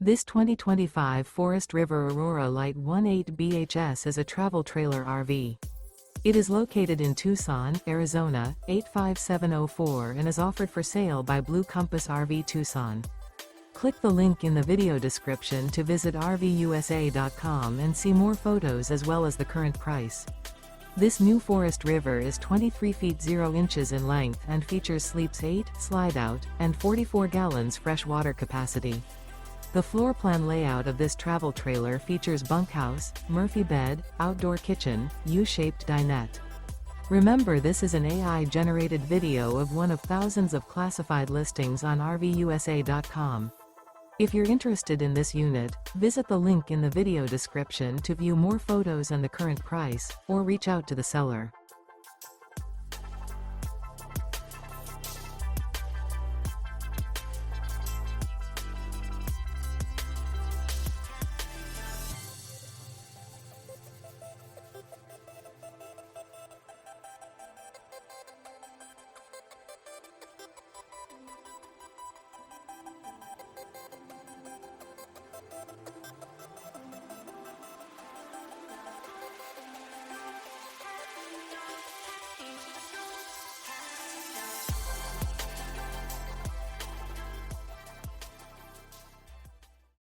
This 2025 Forest River Aurora Light 18 BHS is a travel trailer RV. It is located in Tucson, Arizona, 85704 and is offered for sale by Blue Compass RV Tucson. Click the link in the video description to visit RVUSA.com and see more photos as well as the current price. This new Forest River is 23 feet 0 inches in length and features sleeps 8, slide-out, and 44 gallons fresh water capacity. The floor plan layout of this travel trailer features bunkhouse, Murphy bed, outdoor kitchen, U-shaped dinette. Remember, this is an AI-generated video of one of thousands of classified listings on RVUSA.com. If you're interested in this unit, visit the link in the video description to view more photos and the current price, or reach out to the seller.